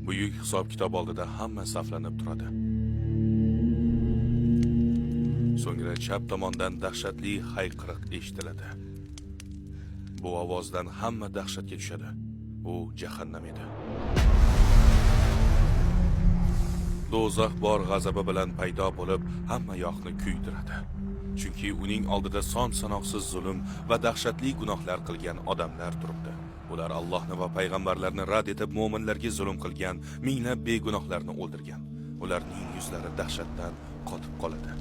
Buyuk hisob-kitob oldida hamma saflanib turadi. So'ngra chap tomondan dahshatli hayqiriq eshitiladi. Bu ovozdan hamma dahshatga tushadi. U jahannam edi. Do'zax bor g'azabi bilan paydo bo'lib, hamma yoqni kuydiradi. Chunki uning oldida son-sanoqsiz zulm va dahshatli gunohlar qilgan odamlar turibdi. Ular Allohni va payg'ambarlarni rad etib, mu'minlarga zulm qilgan, minglab begunohlarni o'ldirgan. Ularning yuzlari dahshatdan qotib qoladi.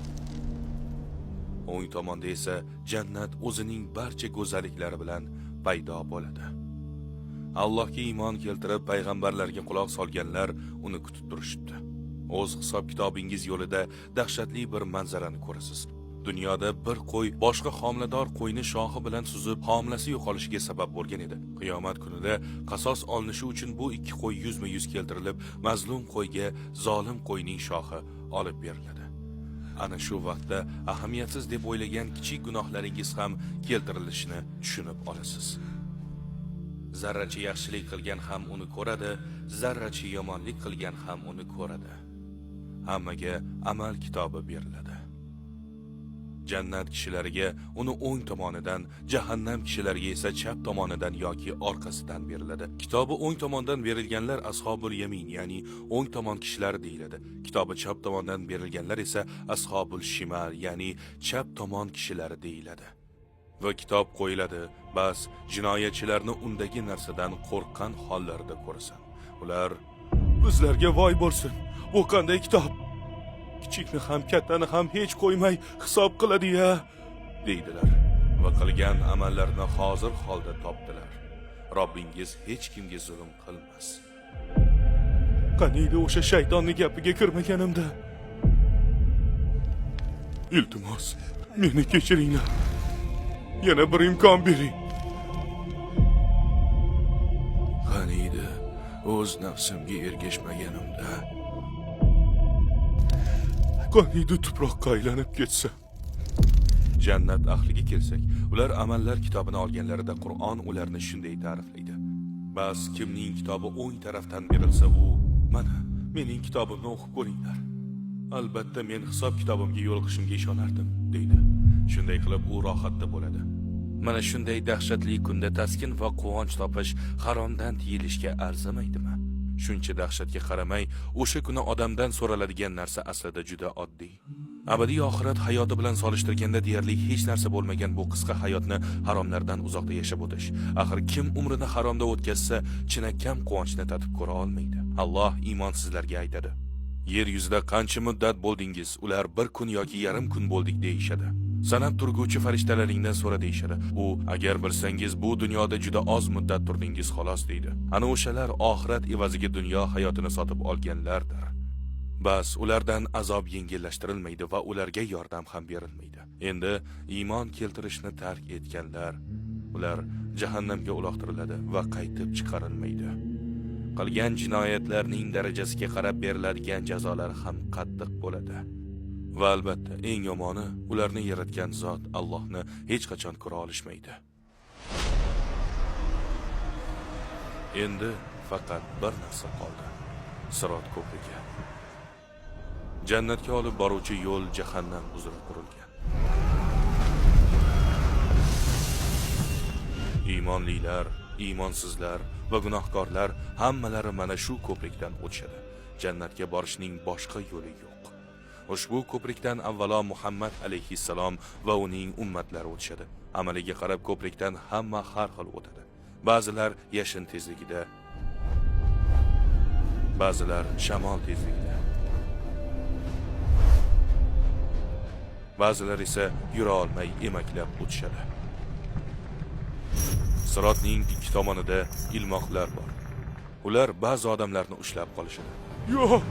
O'ng tomonda esa jannat o'zining barcha go'zalliklari bilan paydo bo'ladi. Allohga iymon keltirib, payg'ambarlarga quloq solganlar uni kutib turishibdi. O'z hisob-kitobingiz yo'lida dahshatli bir manzarani ko'rasiz. Dunyoda bir qo'y boshqa homilador qo'yni shoxi bilan suzib, homilasi yo'qolishiga sabab bo'lgan edi. Qiyomat kunida qasos olinishi uchun bu ikki qo'y yuzma-yuz keltirilib, mazlum qo'yga zolim qo'yning shoxi olib beriladi. Ana shu vaqtda ahamiyatsiz deb o'ylagan kichik gunohlaringiz ham keltirilishini tushunib olasiz. Zarracha yaxshilik qilgan ham uni ko'radi, zarracha yomonlik qilgan ham uni ko'radi. Hammaga amal kitobi beriladi. Jannat kishilariga uni o'ng tomonidan, jahannam kishilariga esa chap tomonidan yoki orqasidan beriladi. Kitobi o'ng tomondan berilganlar ashobul yamin, ya'ni o'ng tomon kishilari deyiladi. Kitobi chap tomondan berilganlar esa ashobul shimal, ya'ni chap tomon kishilari deyiladi. Va kitob qo'yiladi, bas jinoyatchilarni undagi narsadan qo'rqqan hollarida ko'rasan. Ular bizlarga voy bo'lsin. Bu qanday kitob? Kichikni ham kattani ham hech qo'ymay hisob qiladi-ya, deydilar va qilgan amallarini hozir holda topdilar. Robbingiz hech kimga zulm qilmas. Qaniydi o'sha shaytonning gapiga kirmaganimda. Iltimos, meni kechiringlar. Yana bir imkon bering. Qaniydi o'z nafsimga ergashmaganimda. Qaniydi tuproqqa aylanib ketsa. Jannat ahliga kelsak, ular amallar kitobini olganlarida Qur'on ularni shunday ta'riflaydi. Bas kimning kitobi o'ng tarafdan berilsa, u mana mening kitobimni o'qib ko'ringlar. Albatta men hisob kitobimga yo'liqishimga ishonardim, deydi. Shunday qilib u rohatda bo'ladi. Mana shunday dahshatli kunda taskin va quvonch topish haromdan tiyilishga arzimaydimi? Shuncha dahshatga qaramay, o'sha kuni odamdan so'raladigan narsa aslida juda oddiy. Abadiy oxirat hayoti bilan solishtirganda deyarli hech narsa bo'lmagan bu qisqa hayotni haromlardan uzoqda yashab o'tish. Axir kim umrini haromda o'tkazsa, chinakam quvonchni tatib ko'ra olmaydi. Alloh iymonsizlarga aytadi: Yer yuzida qancha muddat bo'ldingiz? Ular bir kun yoki yarim kun bo'ldik deyishadi. Sanab turguvchi farishtalaringdan so'ra deyishadi. U agar bilsangiz bu dunyoda juda oz muddat turdingiz xolos deydi. Ana o'shalar oxirat evaziga dunyo hayotini sotib olganlardir. Bas ulardan azob yengillashtirilmaydi va ularga yordam ham berilmaydi. Endi iymon keltirishni tark etganlar, ular jahannamga uloqtiriladi va qaytib chiqarilmaydi. Qilgan jinoyatlarning darajasiga qarab beriladigan jazolar ham qattiq bo'ladi. Va albatta eng yomoni, ularni yaratgan zot Allohni hech qachon ko'ra olishmaydi. Endi faqat bir narsa qoldi. Sirot ko'prigi. Jannatga olib boruvchi yo'l jahannam uzra qurilgan. Iymonlilar, iymonsizlar va gunohkorlar hammalari mana shu ko'prikdan o'tishadi. Jannatga borishning boshqa yo'li yo'q. Ushbu ko'prikdan avvalo Muhammad alayhissalom va uning ummatlari o'tishadi. Amaliga qarab ko'prikdan hamma har xil o'tadi. Ba'zilar yashin tezligida, ba'zilar shamol tezligida, ba'zilar esa yura olmay emaklab o'tishadi. Sirotning ikki tomonida ilmoqlar bor. Ular ba'zi odamlarni ushlab qolishadi. Yo'q!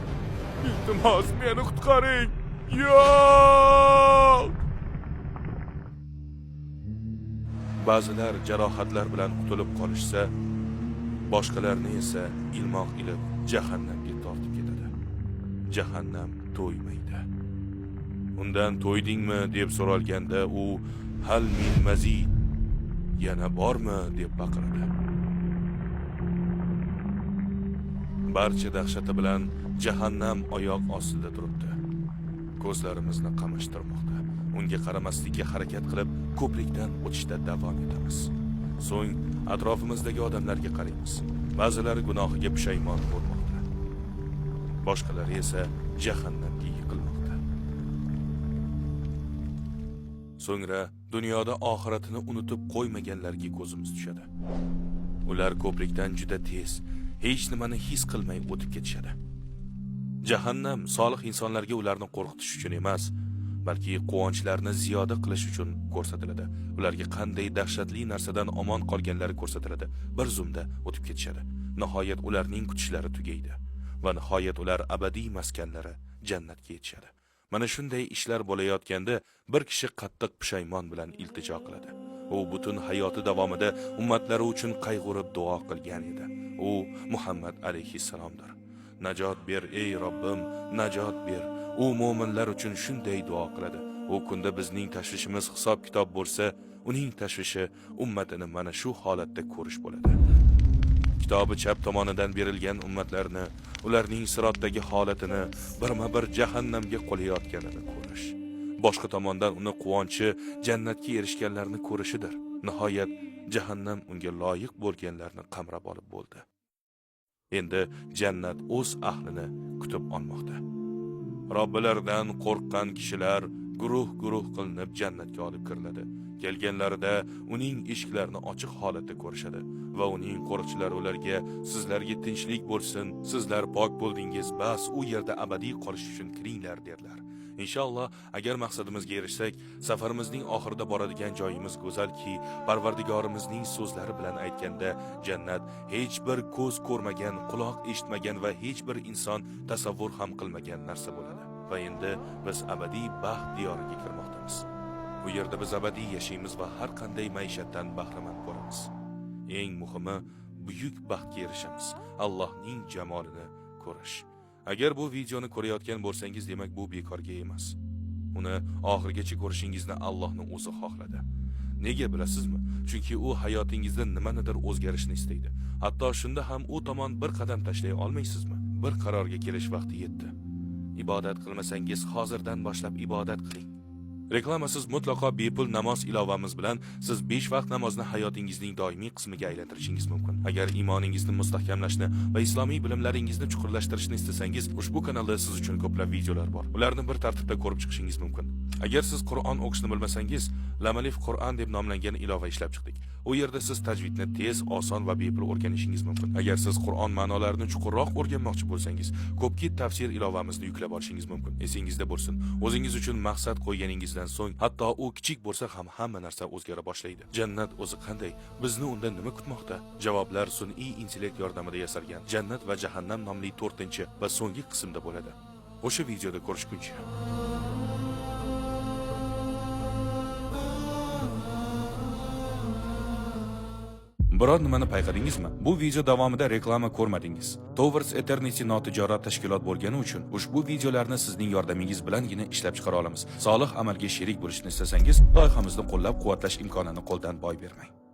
Iltimos, meni qutqaring. Yo'q! Ba'zilar jarohatlar bilan qutulib qolishsa, boshqalarni esa ilmoq ilib jahannamga tortib ketadi. Jahannam to'ymaydi. Undan to'ydingmi deb so'ralganda u hal min mazid, yana bormi deb baqiradi. barcha dahshati bilan jahannam oyoq ostida turibdi. Ko'zlarimizni qamashtirmoqda. Unga qaramaslikka harakat qilib, ko'prikdan o'tishda davom etamiz. So'ng atrofimizdagi odamlarga qaraymiz. Ba'zilari gunohiga pushaymon bo'lmoqda. Boshqalari esa jahannamga yiqilmoqda. So'ngra dunyoda oxiratini unutib qo'ymaganlarga ko'zimiz tushadi. Ular ko'prikdan juda tez, hech nimani his qilmay o'tib ketishadi. Jahannam solih insonlarga ularni qo'rqitish uchun emas, balki quvonchlarini ziyoda qilish uchun ko'rsatiladi. Ularga qanday dahshatli narsadan omon qolganlari ko'rsatiladi. Bir zumda o'tib ketishadi. Nihoyat ularning kutishlari tugaydi va nihoyat ular abadiy maskanlari jannatga yetishadi. Mana shunday ishlar bo'layotganda bir kishi qattiq pushaymon bilan iltijo qiladi. U butun hayoti davomida ummatlari uchun qayg'urib duo qilgan edi. U Muhammad alayhissalomdir. Najot ber ey Robbim, najot ber. U mu'minlar uchun shunday duo qiladi. U kunda bizning tashvishimiz hisob-kitob bo'lsa, uning tashvishi ummatini mana shu holatda ko'rish bo'ladi. Kitobi chap tomonidan berilgan ummatlarni, ularning sirotdagi holatini birma-bir jahannamga qo'layotganini ko'rish. Boshqa tomondan uni quvonchi jannatga erishganlarni ko'rishidir. Nihoyat jahannam unga loyiq bo'lganlarni qamrab olib bo'ldi. Endi jannat o'z ahlini kutib olmoqda. Robbilaridan qo'rqqan kishilar guruh-guruh qilinib jannatga olib kiriladi. Kelganlarida uning eshiklarini ochiq holatda ko'rishadi va uning qo'riqchilari ularga sizlarga tinchlik bo'lsin, sizlar pok bo'ldingiz, bas u yerda abadiy qolish uchun kiringlar derlar. Inshaalloh, agar maqsadimizga erishsak, safarimizning oxirida boradigan joyimiz go'zalki, Parvardigorimizning so'zlari bilan aytganda, jannat hech bir ko'z ko'rmagan, quloq eshitmagan va hech bir inson tasavvur ham qilmagan narsa bo'ladi. Va endi biz abadiy baxt diyoriga kirmoqdamiz. Bu yerda biz abadiy yashaymiz va har qanday maishatdan bahramand bo'lamiz. Eng muhimi, buyuk baxtga erishamiz. Allohning jamolini ko'rish. Agar bu videoni ko'rayotgan bo'lsangiz, demak bu bekorga emas. Uni oxirigacha ko'rishingizni Allohning o'zi xohladi. Nega bilasizmi? Chunki u hayotingizda nimanidir o'zgarishni istaydi. Hatto shunda ham u tomon bir qadam tashlay olmaysizmi? Bir qarorga kelish vaqti yetdi. Ibodat qilmasangiz, hozirdan boshlab ibodat qiling. Reklamasiz mutlaqo bepul namoz ilovamiz bilan siz 5 vaqt namozni hayotingizning doimiy qismiga aylantirishingiz mumkin. Agar iymoningizni mustahkamlashni va islomiy bilimlaringizni chuqurlashtirishni istasangiz, ushbu kanalda siz uchun ko'plab videolar bor. Ularni bir tartibda ko'rib chiqishingiz mumkin. Agar siz Qur'on o'qishni bilmasangiz, Lamalif Qur'on deb nomlangan ilova ishlab chiqdik. U yerda siz tajvidni tez, oson va bepul o'rganishingiz mumkin. Agar siz Qur'on ma'nolarini chuqurroq o'rganmoqchi bo'lsangiz, ko'pkit tafsir ilovamizni yuklab olishingiz mumkin. Esingizda bo'lsin, o'zingiz uchun maqsad qo'yganingizdan so'ng, hatto u kichik bo'lsa ham hamma narsa o'zgara boshlaydi. Jannat o'zi qanday? Bizni undan nima kutmoqda? Javoblar sun'iy intellekt yordamida yasalgan Jannat va jahannam nomli 4-chi va so'nggi qismda bo'ladi. O'sha videoda ko'rishguncha. Biror nimani payqadingizmi? Bu video davomida reklama ko'rmadingiz. Towards Eternity notijorat tashkilot bo'lgani uchun ushbu videolarni sizning yordamingiz bilangina ishlab chiqara olamiz. Solih amalga sherik bo'lishni istasangiz, loyihamizni qo'llab-quvvatlash imkonini qo'ldan boy bermang.